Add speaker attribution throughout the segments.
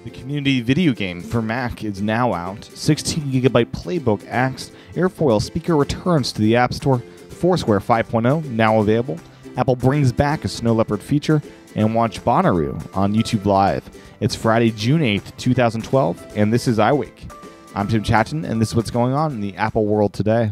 Speaker 1: The community video game for Mac is now out. 16GB Playbook X AirFoil speaker returns to the App Store. FourSquare 5.0 now available. Apple brings back a Snow Leopard feature, and watch Bonnarroo on YouTube Live. It's Friday, June 8th, 2012, and this is iWake. I'm Tim Chaten, and this is what's going on in the Apple world today.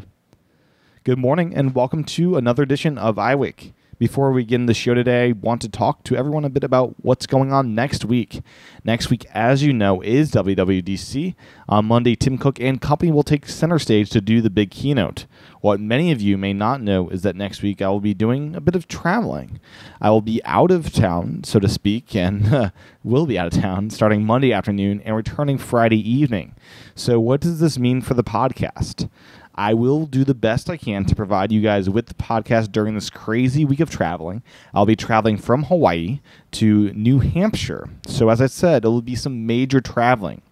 Speaker 1: Good morning, and welcome to another edition of iWake. Before we begin the show today, I want to talk to everyone a bit about what's going on next week. Next week, as you know, is WWDC. On Monday, Tim Cook and company will take center stage to do the big keynote. What many of you may not know is that next week I will be doing a bit of traveling. I will be out of town, so to speak, and will be out of town starting Monday afternoon and returning Friday evening. So what does this mean for the podcast? I will do the best I can to provide you guys with the podcast during this crazy week of traveling. I'll be traveling from Hawaii to New Hampshire. So as I said, it will be some major traveling.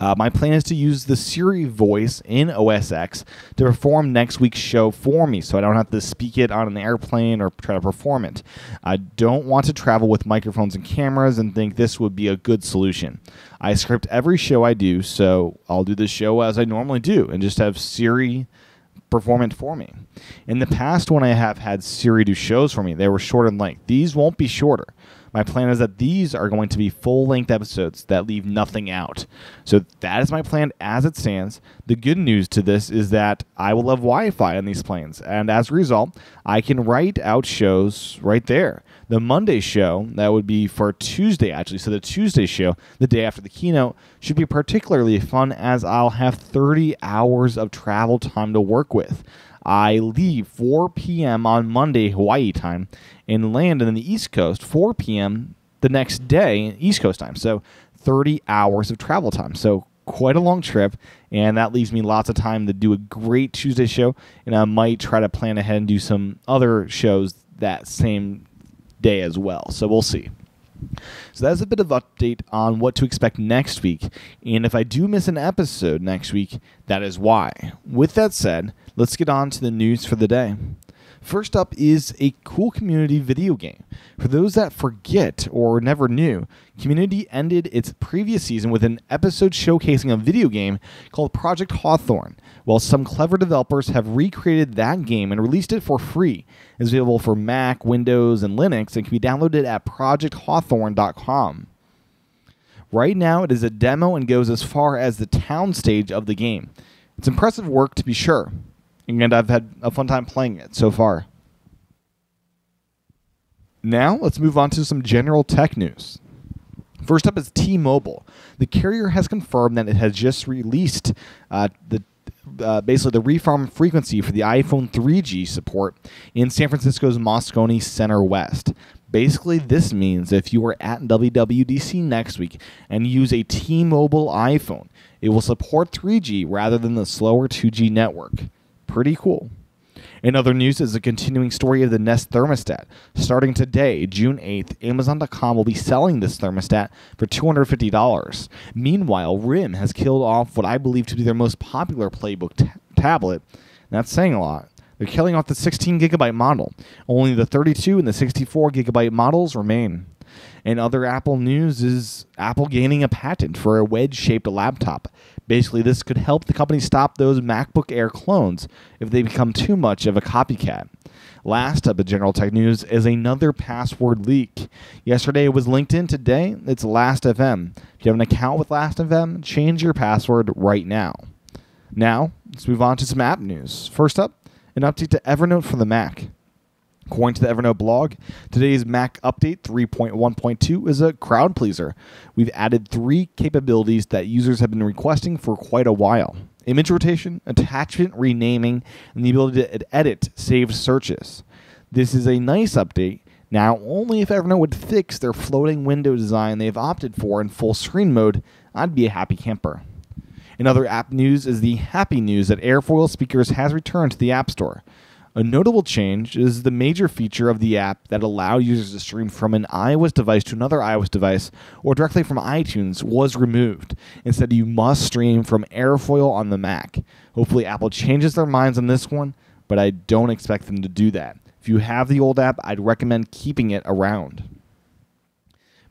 Speaker 1: My plan is to use the Siri voice in OS X to perform next week's show for me, so I don't have to speak it on an airplane or try to perform it. I don't want to travel with microphones and cameras and think this would be a good solution. I script every show I do, so I'll do the show as I normally do and just have Siri perform it for me. In the past, when I have had Siri do shows for me, they were short in length. These won't be shorter. My plan is that these are going to be full-length episodes that leave nothing out. So that is my plan as it stands. The good news to this is that I will have Wi-Fi on these planes, and as a result, I can write out shows right there. The Monday show, that would be for Tuesday actually, so the Tuesday show, the day after the keynote, should be particularly fun as I'll have 30 hours of travel time to work with. I leave 4 p.m. on Monday, Hawaii time, and land on the East Coast 4 p.m. the next day, East Coast time. So 30 hours of travel time. So quite a long trip, and that leaves me lots of time to do a great Tuesday show, and I might try to plan ahead and do some other shows that same day as well. So we'll see. So that's a bit of update on what to expect next week, and if I do miss an episode next week, that is why. With that said, let's get on to the news for the day. First up is a cool community video game. For those that forget or never knew, Community ended its previous season with an episode showcasing a video game called Project Hawthorne. While some clever developers have recreated that game and released it for free. It is available for Mac, Windows, and Linux and can be downloaded at projecthawthorne.com. Right now, it is a demo and goes as far as the town stage of the game. It's impressive work to be sure, and I've had a fun time playing it so far. Now, let's move on to some general tech news. First up is T-Mobile. The carrier has confirmed that it has just released basically the refarm frequency for the iPhone 3G support in San Francisco's Moscone Center West. Basically, this means if you are at WWDC next week and use a T-Mobile iPhone, it will support 3G rather than the slower 2G network. Pretty cool. In other news is the continuing story of the Nest thermostat. Starting today, June 8th, Amazon.com will be selling this thermostat for $250. Meanwhile, RIM has killed off what I believe to be their most popular Playbook tablet. That's saying a lot. They're killing off the 16GB model. Only the 32 and the 64GB models remain. And other Apple news is Apple gaining a patent for a wedge-shaped laptop. Basically, this could help the company stop those MacBook Air clones if they become too much of a copycat. Last up in general tech news is another password leak. Yesterday it was LinkedIn, today it's Last.fm. If you have an account with Last.fm, change your password right now. Now, let's move on to some app news. First up, an update to Evernote for the Mac. According to the Evernote blog, today's Mac update 3.1.2 is a crowd pleaser. We've added 3 capabilities that users have been requesting for quite a while. Image rotation, attachment renaming, and the ability to edit saved searches. This is a nice update. Now, only if Evernote would fix their floating window design they've opted for in full screen mode, I'd be a happy camper. In other app news is the happy news that AirFoil speakers has returned to the App Store. A notable change is the major feature of the app that allowed users to stream from an iOS device to another iOS device or directly from iTunes was removed. Instead, you must stream from AirFoil on the Mac. Hopefully, Apple changes their minds on this one, but I don't expect them to do that. If you have the old app, I'd recommend keeping it around.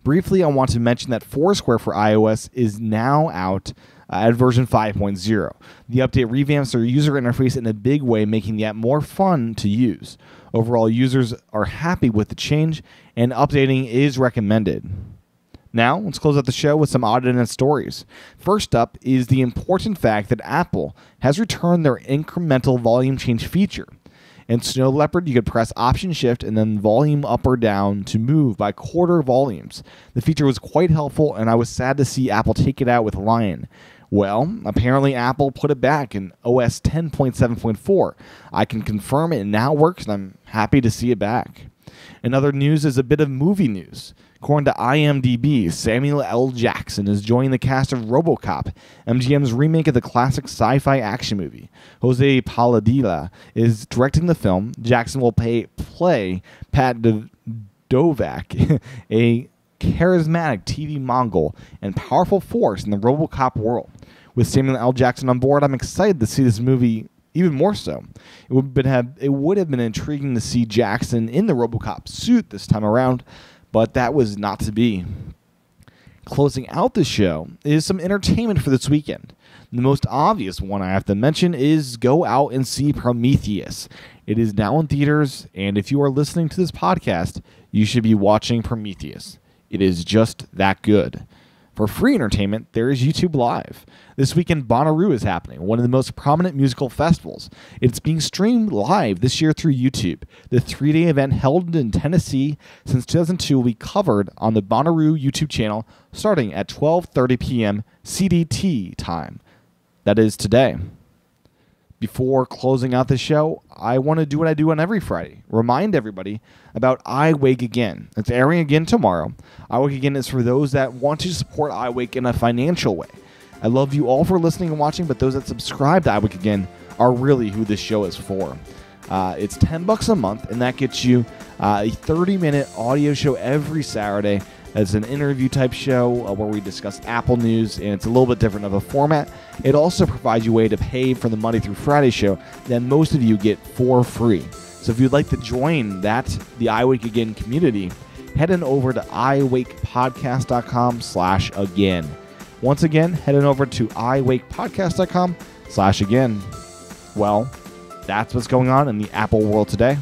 Speaker 1: Briefly, I want to mention that FourSquare for iOS is now out at version 5.0. The update revamps their user interface in a big way, making the app more fun to use. Overall, users are happy with the change, and updating is recommended. Now, let's close out the show with some odd internet stories. First up is the important fact that Apple has returned their incremental volume change feature. In Snow Leopard, you could press Option Shift and then volume up or down to move by quarter volumes. The feature was quite helpful, and I was sad to see Apple take it out with Lion. Well, apparently Apple put it back in OS 10.7.4. I can confirm it now works, and I'm happy to see it back. In other news is a bit of movie news. According to IMDb, Samuel L. Jackson is joining the cast of RoboCop, MGM's remake of the classic sci-fi action movie. Jose Paladilla is directing the film. Jackson will play Pat Dovak, a charismatic TV Mongol and powerful force in the RoboCop world. With Samuel L. Jackson on board, I'm excited to see this movie even more so. It would have been intriguing to see Jackson in the RoboCop suit this time around, but that was not to be. Closing out the show is some entertainment for this weekend. The most obvious one I have to mention is go out and see Prometheus. It is now in theaters, and if you are listening to this podcast, you should be watching Prometheus. It is just that good. For free entertainment, there is YouTube Live. This weekend, Bonnarroo is happening, one of the most prominent musical festivals. It's being streamed live this year through YouTube. The 3-day event held in Tennessee since 2002 will be covered on the Bonnarroo YouTube channel starting at 12:30 p.m. CDT time. That is today. Before closing out the show, I want to do what I do on every Friday. Remind everybody about iWake Again. It's airing again tomorrow. iWake Again is for those that want to support iWake in a financial way. I love you all for listening and watching, but those that subscribe to iWake Again are really who this show is for. It's $10 a month, and that gets you a 30-minute audio show every Saturday. It's an interview-type show where we discuss Apple news, and it's a little bit different of a format. It also provides you a way to pay for the Monday through Friday show that most of you get for free. So if you'd like to join the iWake Again community, head on over to iwakepodcast.com/again. Once again, head on over to iwakepodcast.com/again. Well, that's what's going on in the Apple world today.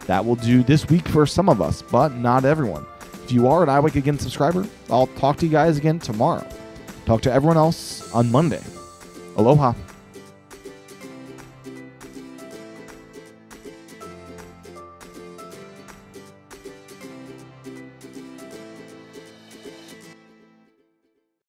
Speaker 1: That will do this week for some of us, but not everyone. If you are an iWake Again subscriber, I'll talk to you guys again tomorrow. Talk to everyone else on Monday. Aloha.